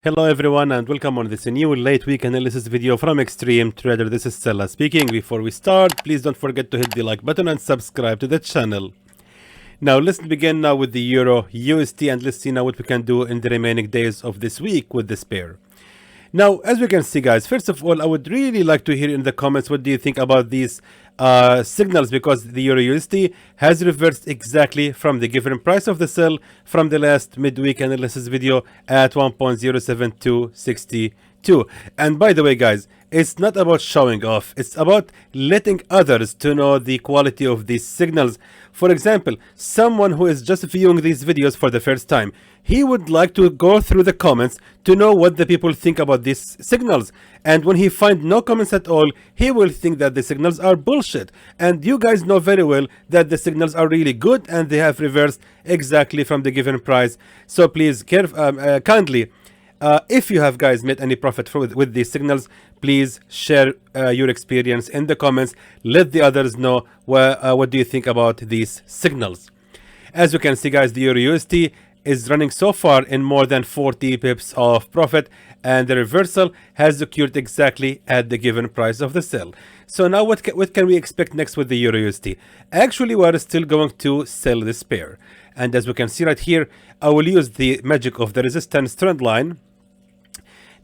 Hello everyone and welcome on this new late week analysis video from Xtreme Trader. This is Stella speaking. Before we start, please don't forget to hit the like button and subscribe to the channel. Now let's begin now with the Euro USD and let's see now what we can do in the remaining days of this week with this pair. Now, as we can see, guys, first of all, I would really like to hear in the comments what do you think about these signals, because the Euro USD has reversed exactly from the given price of the sell from the last midweek analysis video at 1.07262. And by the way, guys, it's not about showing off, it's about letting others to know the quality of these signals. For example, someone who is just viewing these videos for the first time, he would like to go through the comments to know what the people think about these signals. And when he finds no comments at all, he will think that the signals are bullshit. And you guys know very well that the signals are really good and they have reversed exactly from the given price. So please kindly, if you have guys made any profit with these signals, please share your experience in the comments. Let the others know what do you think about these signals. As you can see, guys, the Euro USD is running so far in more than 40 pips of profit, and the reversal has occurred exactly at the given price of the sell. So now what can we expect next with the Euro USD? Actually, we are still going to sell this pair, and as we can see right here, I will use the magic of the resistance trend line.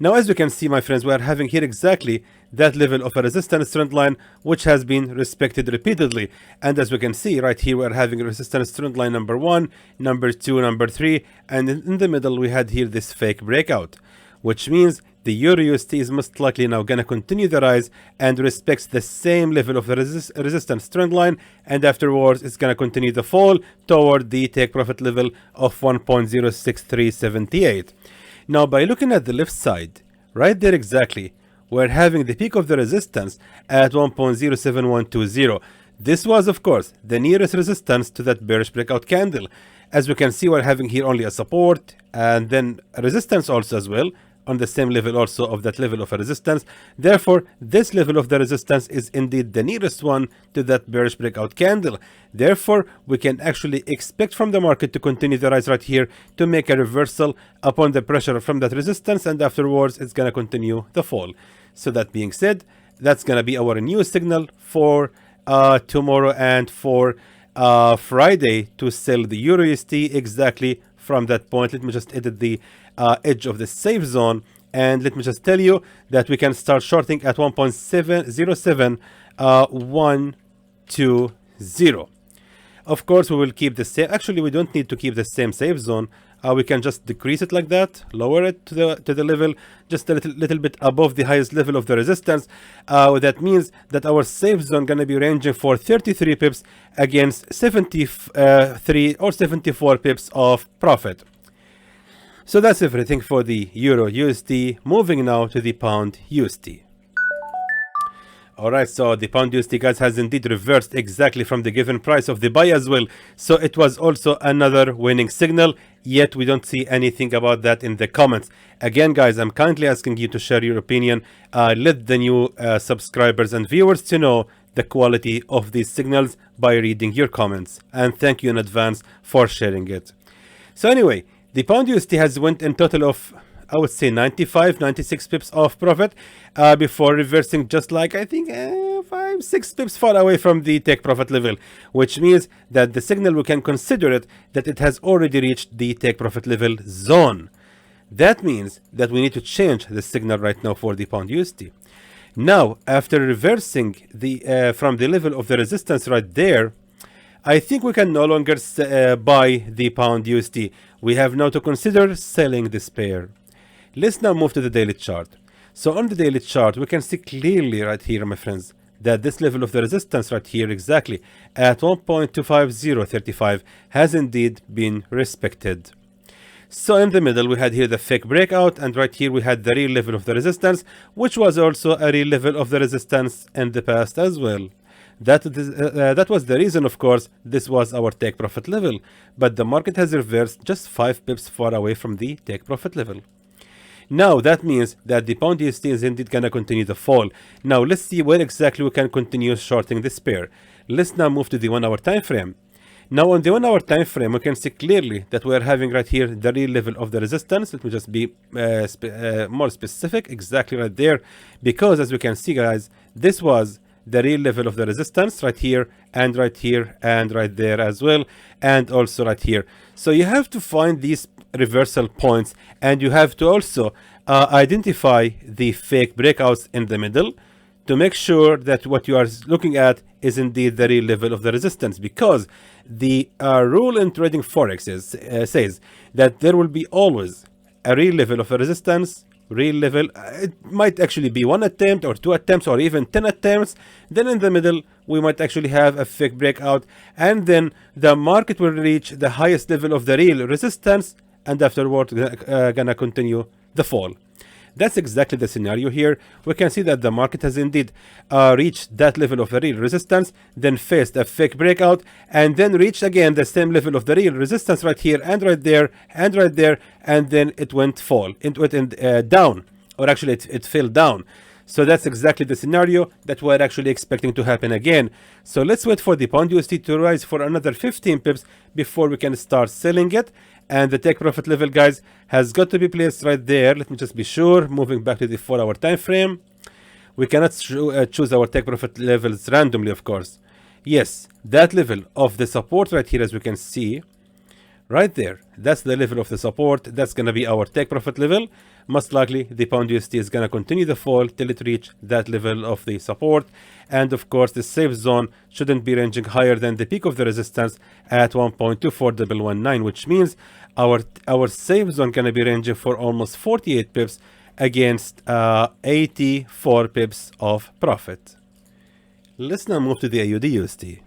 Now, as you can see, my friends, we are having here exactly that level of a resistance trend line, which has been respected repeatedly. And as we can see right here, we are having resistance trend line number 1, number 2, number 3, and in the middle we had here this fake breakout, which means the Euro USD is most likely now gonna continue the rise and respects the same level of the resistance trend line, and afterwards it's gonna continue the fall toward the take profit level of 1.06378. Now, by looking at the left side, right there exactly, we're having the peak of the resistance at 1.07120. This was, of course, the nearest resistance to that bearish breakout candle. As we can see, we're having here only a support and then a resistance also as well, on the same level also of that level of a resistance. Therefore, this level of the resistance is indeed the nearest one to that bearish breakout candle. Therefore, we can actually expect from the market to continue the rise right here to make a reversal upon the pressure from that resistance, and afterwards it's going to continue the fall. So that being said, that's going to be our new signal for tomorrow and for Friday to sell the Euro USD exactly from that point. Let me just edit the edge of the safe zone, and let me just tell you that we can start shorting at 1.707120. Of course, we will keep the same. Actually, we don't need to keep the same safe zone. We can just decrease it like that, lower it to the level just a little bit above the highest level of the resistance. That means that our safe zone gonna be ranging for 33 pips against 73 or 74 pips of profit. So that's everything for the Euro USD. Moving now to the Pound USD. Alright, so the Pound USD, guys, has indeed reversed exactly from the given price of the buy as well. So it was also another winning signal, yet we don't see anything about that in the comments. Again, guys, I'm kindly asking you to share your opinion. Let the new subscribers and viewers to know the quality of these signals by reading your comments. And thank you in advance for sharing it. So anyway, the Pound USD has went in total of, I would say, 96 pips of profit before reversing just like, I think, 5-6 pips far away from the take profit level, which means that the signal, we can consider it that it has already reached the take profit level zone. That means that we need to change the signal right now for the Pound USD. Now, after reversing the from the level of the resistance right there, I think we can no longer buy the Pound USD. We have now to consider selling this pair. Let's now move to the daily chart. So on the daily chart, we can see clearly right here, my friends, that this level of the resistance right here exactly at 1.25035 has indeed been respected. So in the middle, we had here the fake breakout, and right here we had the real level of the resistance, which was also a real level of the resistance in the past as well. That was the reason, of course, this was our take profit level, but the market has reversed just 5 pips far away from the take profit level. Now that means that the Pound USD is indeed gonna continue to fall. Now let's see where exactly we can continue shorting this pair. Let's now move to the 1 hour time frame. Now on the 1 hour time frame, we can see clearly that we are having right here the real level of the resistance. Let me just be more specific, exactly right there, because as we can see, guys, this was the real level of the resistance right here and right here and right there as well, and also right here. So you have to find these reversal points, and you have to also identify the fake breakouts in the middle to make sure that what you are looking at is indeed the real level of the resistance, because the rule in trading forex says that there will be always a real level of the resistance, real level. It might actually be 1 attempt or 2 attempts or even 10 attempts. Then in the middle we might actually have a fake breakout, and then the market will reach the highest level of the real resistance, and afterward gonna continue the fall. That's exactly the scenario here. We can see that the market has indeed reached that level of the real resistance, then faced a fake breakout, and then reached again the same level of the real resistance right here and right there and right there, and then it went down, or actually it fell down. So that's exactly the scenario that we're actually expecting to happen again. So let's wait for the pound USD to rise for another 15 pips before we can start selling it. And the take profit level, guys, has got to be placed right there. Let me just be sure. Moving back to the 4 hour time frame. We cannot choose our take profit levels randomly, of course. Yes, that level of the support right here, as we can see, right there, that's the level of the support. That's going to be our take profit level. Most likely, the pound USD is going to continue the fall till it reach that level of the support. And of course, the safe zone shouldn't be ranging higher than the peak of the resistance at 1.24119, which means our safe zone going to be ranging for almost 48 pips against 84 pips of profit. Let's now move to the AUD USD.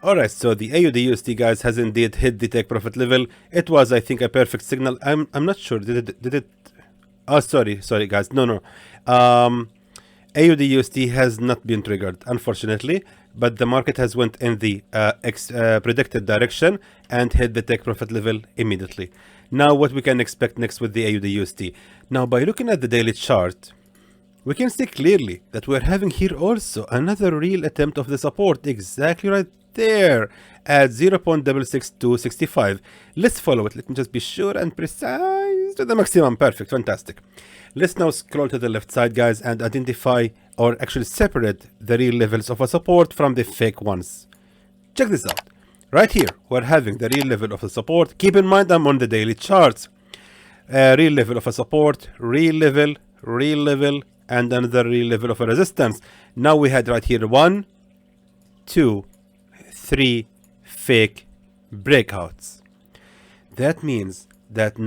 Alright, so the AUD USD, guys, has indeed hit the take profit level. It was, I think, a perfect signal. I'm not sure. Did it? Oh, sorry, guys. No. AUD USD has not been triggered, unfortunately, but the market has went in the predicted direction and hit the take profit level immediately. Now, what we can expect next with the AUD USD? Now, by looking at the daily chart, we can see clearly that we're having here also another real attempt of the support, exactly right there at 0.66265. Let's follow it. Let me just be sure and precise to the maximum. Perfect, fantastic. Let's now scroll to the left side, guys, and identify, or actually separate, the real levels of a support from the fake ones. Check this out. Right here, we're having the real level of a support. Keep in mind, I'm on the daily charts. Real level of a support, real level, and another real level of a resistance. Now we had right here 1, 2, 3 fake breakouts. That means that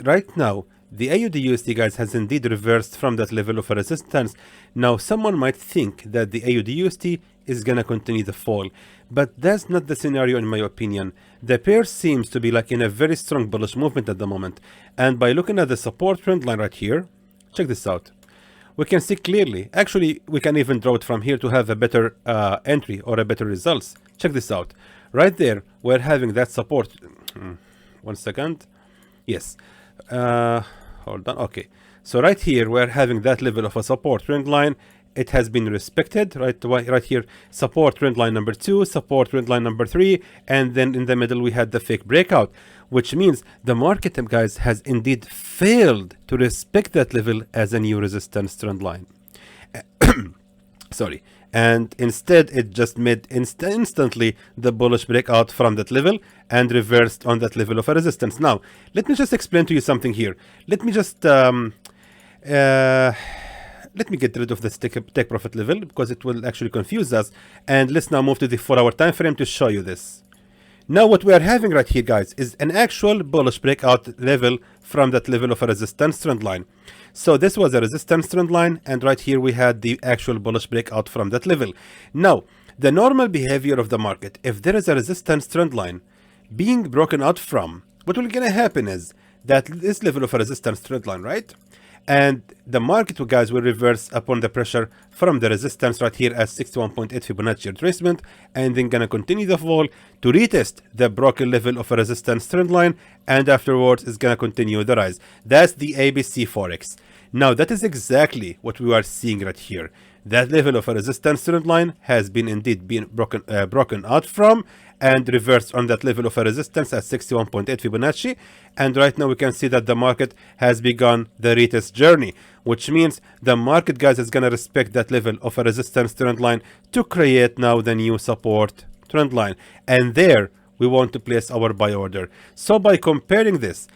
right now the AUD USD, guys, has indeed reversed from that level of a resistance. Now someone might think that the AUD USD is gonna continue the fall, but that's not the scenario in my opinion. The pair seems to be like in a very strong bullish movement at the moment, and by looking at the support trend line right here, check this out. We can see clearly, actually we can even draw it from here to have a better entry or a better results. Check this out. Right there, we're having that support. 1 second. Yes. Hold on. Okay. So right here, we're having that level of a support trend line. It has been respected. Right here, support trend line number 2, support trend line number 3, and then in the middle we had the fake breakout, which means the market, guys, has indeed failed to respect that level as a new resistance trend line. Sorry. And instead it just made instantly the bullish breakout from that level and reversed on that level of a resistance. Now let me just explain to you something here. Let me just let me get rid of this take profit level because it will actually confuse us, and let's now move to the 4 hour time frame to show you this. Now what we are having right here, guys, is an actual bullish breakout level from that level of a resistance trend line. So this was a resistance trend line, and right here we had the actual bullish breakout from that level. Now, the normal behavior of the market, if there is a resistance trend line being broken out from, what will gonna happen is that this level of a resistance trend line, right? And the market, guys, will reverse upon the pressure from the resistance right here at 61.8 Fibonacci retracement, and then gonna continue the fall to retest the broken level of a resistance trend line, and afterwards is gonna continue the rise. That's the ABC Forex. Now that is exactly what we are seeing right here. that level of a resistance trend line has been indeed broken out from and reversed on that level of a resistance at 61.8 Fibonacci. And right now we can see that the market has begun the retest journey, which means the market, guys, is going to respect that level of a resistance trend line to create now the new support trend line. And there we want to place our buy order. So by comparing this,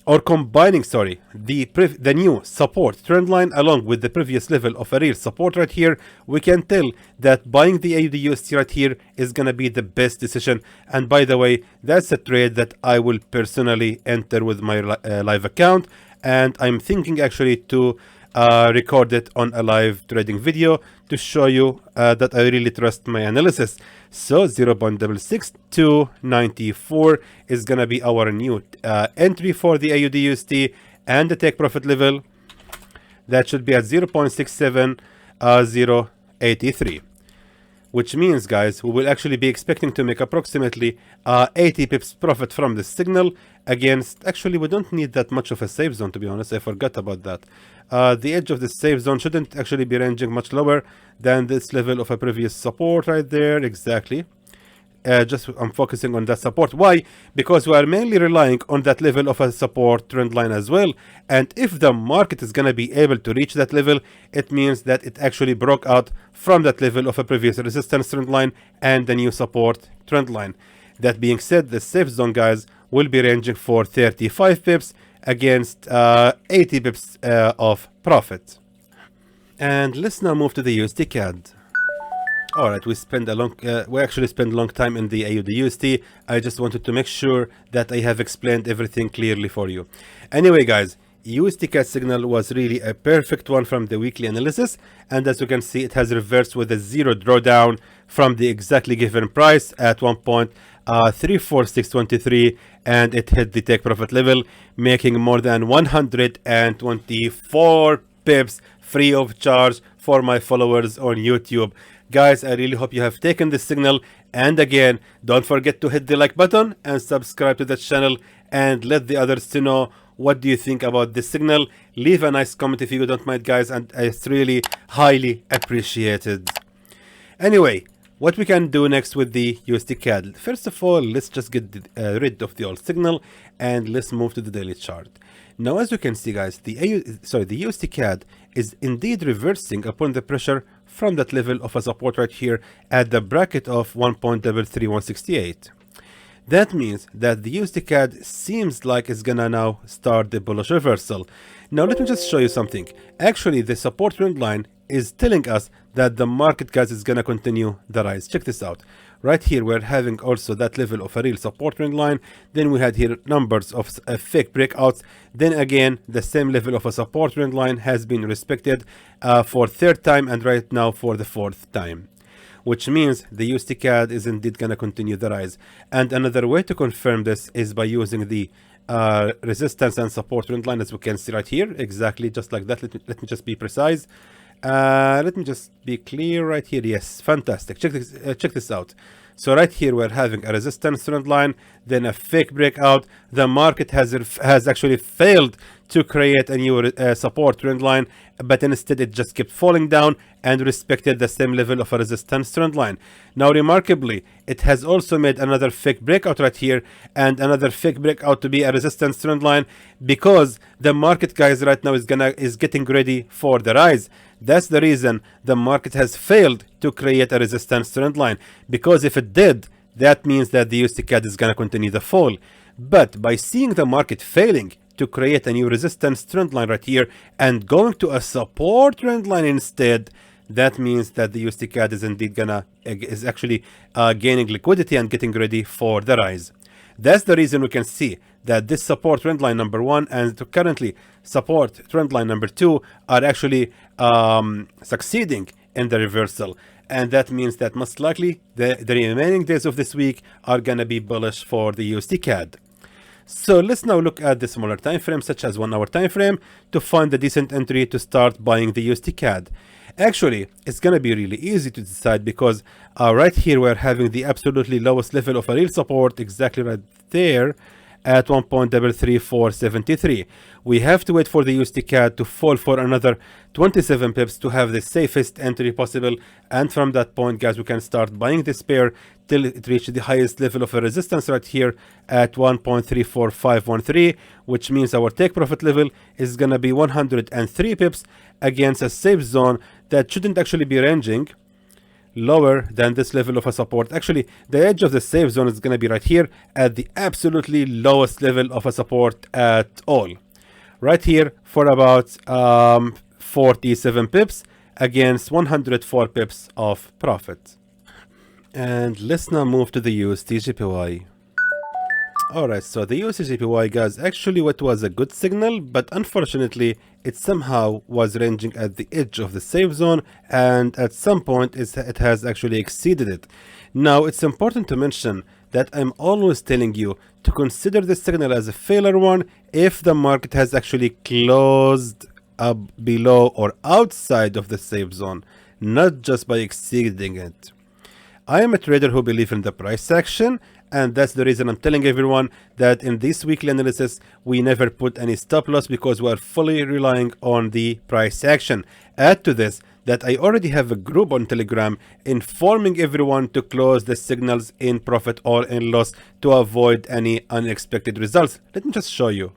or combining, sorry, the new support trend line along with the previous level of a real support right here, we can tell that buying the AUDUSD right here is going to be the best decision. And by the way, that's a trade that I will personally enter with my live account, and I'm thinking actually to record it on a live trading video to show you that I really trust my analysis. So 0.66294 is gonna be our new entry for the AUDUSD, and the take profit level that should be at 0.67083, which means, guys, we will actually be expecting to make approximately 80 pips profit from this signal against, actually we don't need that much of a safe zone, to be honest. I forgot about that. The edge of the safe zone shouldn't actually be ranging much lower than this level of a previous support right there. Exactly. Just I'm focusing on that support. Why? Because we are mainly relying on that level of a support trend line as well. And if the market is going to be able to reach that level, it means that it actually broke out from that level of a previous resistance trend line and the new support trend line. That being said, the safe zone, guys, will be ranging for 35 pips against 80 pips of profit. And let's now move to the USD CAD. All right, we actually spent a long time in the AUDUSD. I just wanted to make sure that I have explained everything clearly for you. Anyway, guys, USD CAD signal was really a perfect one from the weekly analysis, and as you can see, it has reversed with a zero drawdown from the exactly given price at 1.34623, and it hit the take profit level, making more than 124 pips free of charge for my followers on YouTube. Guys, I really hope you have taken this signal, and again, don't forget to hit the like button and subscribe to the channel, and let the others to know what do you think about this signal. Leave a nice comment if you don't mind, guys, and it's really highly appreciated. Anyway, what we can do next with the USD CAD? First of all, let's just get rid of the old signal and let's move to the daily chart. Now, as you can see, guys, the USD CAD is indeed reversing upon the pressure from that level of a support right here at the bracket of 1.33168. That means that the USD CAD seems like it's gonna now start the bullish reversal. Now let me just show you something. Actually, the support trend line is telling us that the market, guys, is gonna continue the rise. Check this out. Right here, we're having also that level of a real support trend line. Then we had here numbers of fake breakouts. Then again, the same level of a support trend line has been respected for third time, and right now for the fourth time, which means the USD CAD is indeed going to continue the rise. And another way to confirm this is by using the resistance and support trend line, as we can see right here, exactly just like that. Let me just be precise. Let me just be clear right here. Yes, fantastic. Check this out. So right here we're having a resistance trend line, then a fake breakout. The market has actually failed to create a new support trend line, but instead it just kept falling down and respected the same level of a resistance trend line. Now, remarkably, it has also made another fake breakout right here and another fake breakout to be a resistance trend line, because the market, guys, right now is getting ready for the rise. That's the reason the market has failed to create a resistance trend line, because if it did, that means that the USD CAD is going to continue the fall. But by seeing the market failing to create a new resistance trend line right here and going to a support trend line instead, that means that the USD CAD is indeed actually gaining liquidity and getting ready for the rise. That's the reason we can see that this support trend line number 1 and currently support trend line number 2 are actually succeeding in the reversal. And that means that most likely the remaining days of this week are going to be bullish for the USD CAD. So let's now look at the smaller time frame, such as 1 hour time frame, to find a decent entry to start buying the USD CAD. Actually, it's going to be really easy to decide, because right here we're having the absolutely lowest level of a real support exactly right there at 1.33473. We have to wait for the USD CAD to fall for another 27 pips to have the safest entry possible, and from that point, guys, we can start buying this pair till it reaches the highest level of a resistance right here at 1.34513, which means our take profit level is gonna be 103 pips against a safe zone that shouldn't actually be ranging lower than this level of a support. Actually, the edge of the safe zone is going to be right here at the absolutely lowest level of a support at all, right here for about 47 pips against 104 pips of profit. And let's now move to the USDJPY. Alright, so the USDJPY, guys, actually what was a good signal, but unfortunately it somehow was ranging at the edge of the safe zone, and at some point it has actually exceeded it. Now it's important to mention that I'm always telling you to consider this signal as a failure one if the market has actually closed up below or outside of the safe zone, not just by exceeding it. I am a trader who believes in the price action, and that's the reason I'm telling everyone that in this weekly analysis we never put any stop loss because we are fully relying on the price action. Add to this that I already have a group on Telegram informing everyone to close the signals in profit or in loss to avoid any unexpected results. Let me just show you.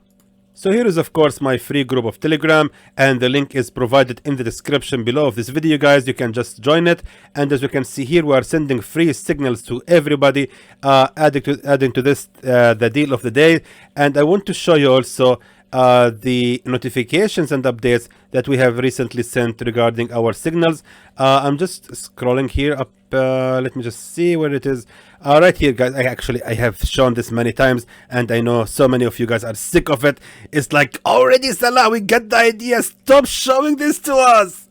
So here is of course my free group of Telegram, and the link is provided in the description below of this video, guys. You can just join it, and as you can see here, we are sending free signals to everybody, adding to this the deal of the day. And I want to show you also the notifications and updates that we have recently sent regarding our signals. I'm just scrolling here up. Let me just see where it is. Right here, guys. I have shown this many times, and I know so many of you guys are sick of it. It's like, already Salah, we get the idea, stop showing this to us.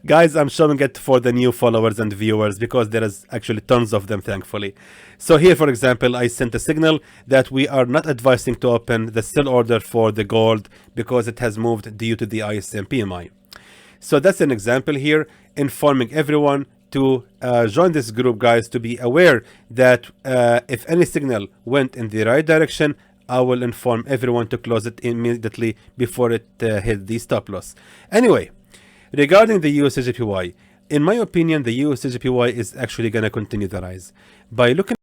Guys, I'm showing it for the new followers and viewers because there is actually tons of them, thankfully. So here, for example, I sent a signal that we are not advising to open the sell order for the gold because it has moved due to the ISM PMI. So that's an example here, informing everyone to join this group, guys, to be aware that if any signal went in the right direction, I will inform everyone to close it immediately before it hit the stop loss. Anyway, regarding the USDJPY, in my opinion, the USDJPY is actually going to continue the rise. By looking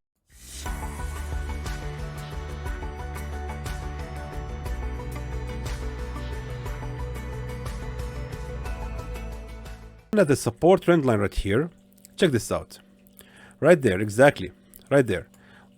at the support trend line right here, check this out. Right there, exactly. Right there.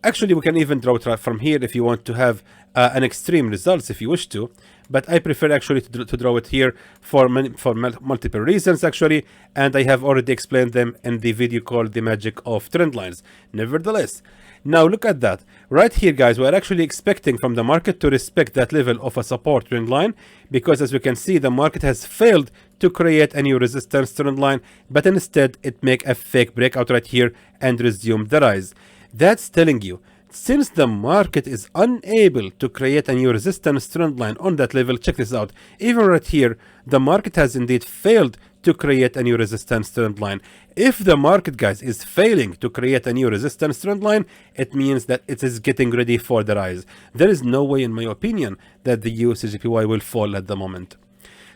Actually, we can even draw it right from here if you want to have an extreme results if you wish to. But I prefer actually to draw it here for multiple reasons actually. And I have already explained them in the video called The Magic of Trend Lines. Nevertheless, now look at that. Right here, guys, we're actually expecting from the market to respect that level of a support trend line. Because as we can see, the market has failed to create a new resistance trend line, but instead it make a fake breakout right here and resume the rise. That's telling you, since the market is unable to create a new resistance trend line on that level, check this out, even right here, the market has indeed failed to create a new resistance trend line. If the market, guys, is failing to create a new resistance trend line, it means that it is getting ready for the rise. There is no way, in my opinion, that the USDJPY will fall at the moment.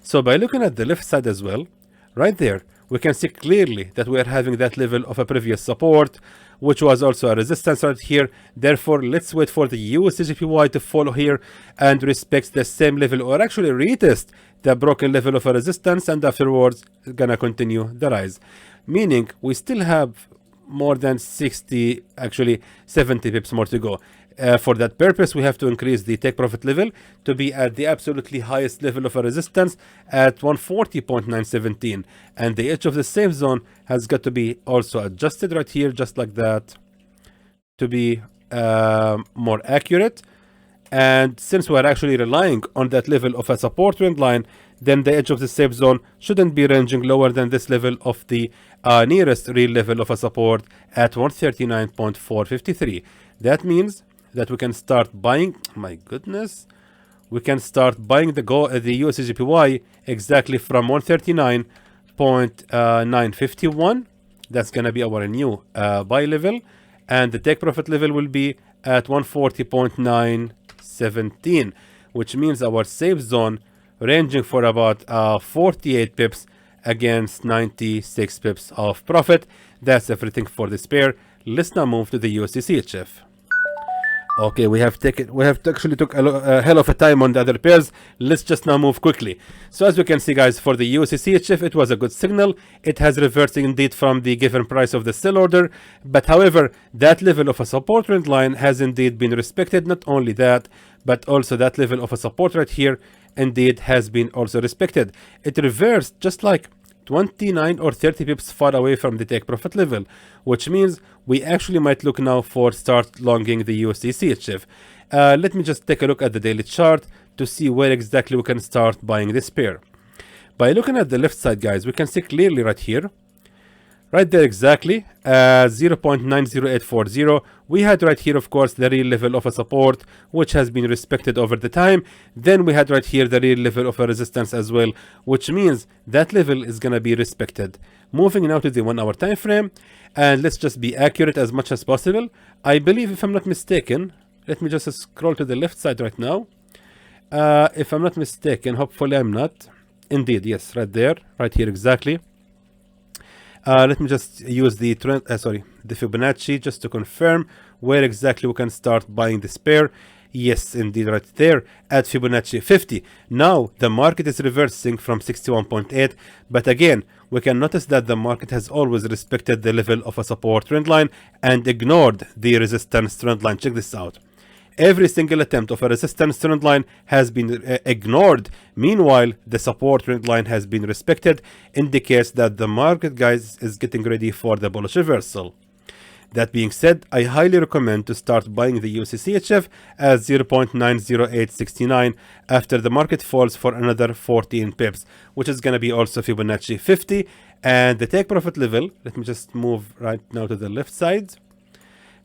So by looking at the left side as well, right there, we can see clearly that we are having that level of a previous support, which was also a resistance right here. Therefore, let's wait for the USDJPY to follow here and respect the same level, or actually retest the broken level of a resistance, and afterwards gonna continue the rise. Meaning we still have more than 60, actually 70 pips more to go. For that purpose, we have to increase the take profit level to be at the absolutely highest level of a resistance at 140.917, and the edge of the safe zone has got to be also adjusted right here, just like that, to be more accurate. And since we are actually relying on that level of a support trend line, then the edge of the safe zone shouldn't be ranging lower than this level of the nearest real level of a support at 139.453. That means that we can start buying, my goodness, we can start buying the USDJPY exactly from 139.951. That's gonna be our new buy level, and the take profit level will be at 140.9 17, which means our safe zone ranging for about 48 pips against 96 pips of profit. That's everything for this pair. Let's now move to the USD CHF. Okay, we have actually took a hell of a time on the other pairs. Let's just now move quickly. So as you can see, guys, for the USD CHF, it was a good signal. It has reversed indeed from the given price of the sell order. But however, that level of a support trend line has indeed been respected. Not only that, but also that level of a support right here indeed has been also respected. It reversed just like 29 or 30 pips far away from the take profit level, which means we actually might look now for start longing the USD CHF. Let me just take a look at the daily chart to see where exactly we can start buying this pair. By looking at the left side, guys, we can see clearly right here, right there exactly, 0.90840. We had right here, of course, the real level of a support, which has been respected over the time. Then we had right here the real level of a resistance as well, which means that level is going to be respected. Moving now to the 1 hour time frame, and let's just be accurate as much as possible. I believe, if I'm not mistaken, let me just scroll to the left side right now. If I'm not mistaken, hopefully I'm not. Indeed, yes, right there, right here exactly. Let me just use the Fibonacci just to confirm where exactly we can start buying this pair. Yes, indeed, right there at Fibonacci 50. Now the market is reversing from 61.8, but again, we can notice that the market has always respected the level of a support trend line and ignored the resistance trend line. Check this out. Every single attempt of a resistance trend line has been ignored. Meanwhile, the support trend line has been respected, indicates that the market, guys, is getting ready for the bullish reversal. That being said, I highly recommend to start buying the USD CHF at 0.90869 after the market falls for another 14 pips, which is going to be also Fibonacci 50. And the take profit level, let me just move right now to the left side.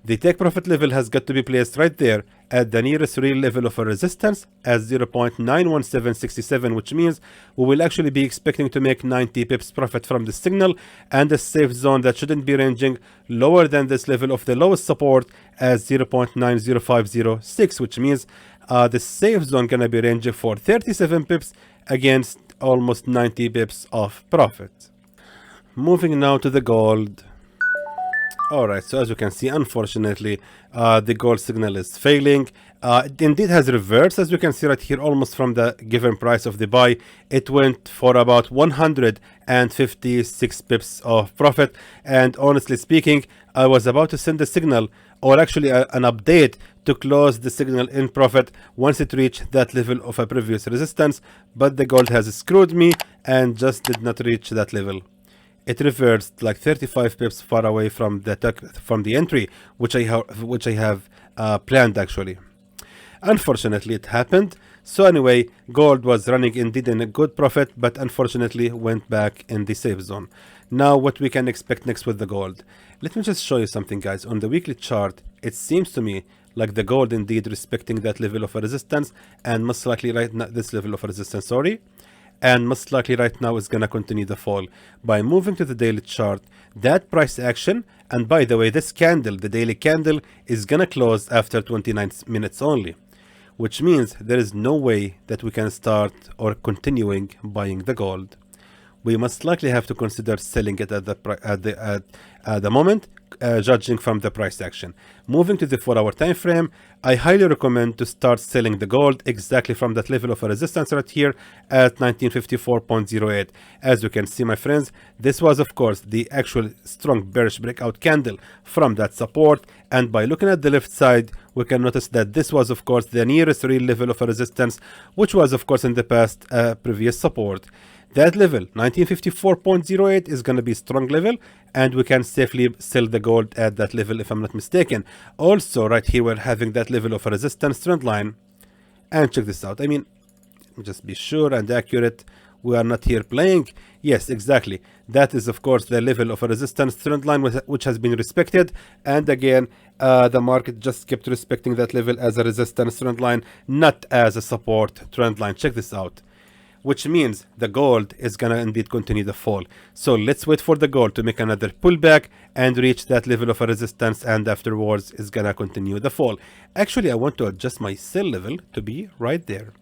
The take profit level has got to be placed right there at the nearest real level of a resistance at 0.91767, which means we will actually be expecting to make 90 pips profit from the signal, and a safe zone that shouldn't be ranging lower than this level of the lowest support as 0.90506, which means the safe zone gonna be ranging for 37 pips against almost 90 pips of profit. Moving now to the gold. Alright, so as you can see, unfortunately, the gold signal is failing. It indeed has reversed, as you can see right here, almost from the given price of the buy. It went for about 156 pips of profit. And honestly speaking, I was about to send a signal, or actually an update, to close the signal in profit once it reached that level of a previous resistance. But the gold has screwed me and just did not reach that level. It reversed like 35 pips far away from the entry, which I have planned actually. Unfortunately, it happened. So anyway, gold was running indeed in a good profit, but unfortunately went back in the safe zone. Now, what we can expect next with the gold? Let me just show you something, guys. On the weekly chart, it seems to me like the gold indeed respecting that level of a resistance, and most likely right now this level of resistance. Sorry. And most likely right now is going to continue the fall. By moving to the daily chart, that price action, and by the way, this candle, the daily candle, is going to close after 29 minutes only, which means there is no way that we can start or continuing buying the gold. We must likely have to consider selling it at the moment, judging from the price action. Moving to the 4 hour time frame, I highly recommend to start selling the gold exactly from that level of a resistance right here at 1954.08. As you can see, my friends, this was of course the actual strong bearish breakout candle from that support, and by looking at the left side, we can notice that this was of course the nearest real level of a resistance, which was of course in the past previous support. That level, 1954.08, is going to be a strong level, and we can safely sell the gold at that level if I'm not mistaken. Also, right here, we're having that level of a resistance trend line. And check this out. I mean, just be sure and accurate. We are not here playing. Yes, exactly. That is, of course, the level of a resistance trend line which has been respected. And again, the market just kept respecting that level as a resistance trend line, not as a support trend line. Check this out. which means the gold is gonna indeed continue the fall. So let's wait for the gold to make another pullback and reach that level of a resistance, and afterwards is gonna continue the fall. Actually, I want to adjust my sell level to be right there.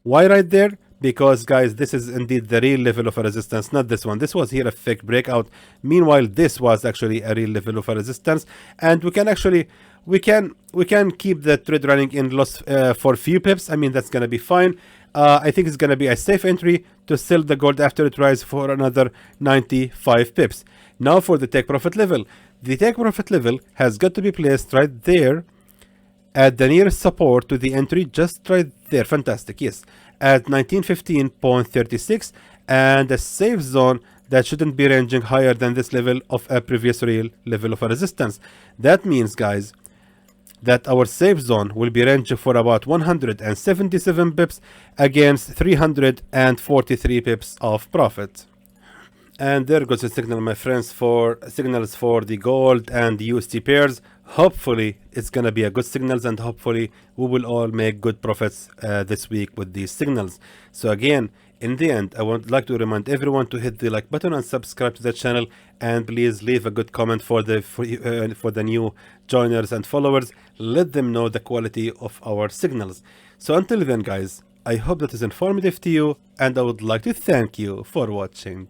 Why right there? Because guys, this is indeed the real level of a resistance, not this one. This was here a fake breakout. Meanwhile, this was actually a real level of a resistance, and we can actually we can keep the trade running in loss for few pips. I mean, that's gonna be fine. I think it's gonna be a safe entry to sell the gold after it rises for another 95 pips. Now for the take profit level. The take profit level has got to be placed right there at the nearest support to the entry, just right there. Fantastic, yes, at 1915.36, and a safe zone that shouldn't be ranging higher than this level of a previous real level of a resistance. That means, guys, that our safe zone will be ranging for about 177 pips against 343 pips of profit. And there goes the signal, my friends, for signals for the gold and the USD pairs. Hopefully it's gonna be a good signals, and hopefully we will all make good profits this week with these signals. So again, in the end, I would like to remind everyone to hit the like button and subscribe to the channel, and please leave a good comment for the new joiners and followers. Let them know the quality of our signals. So until then, guys, I hope that is informative to you, and I would like to thank you for watching.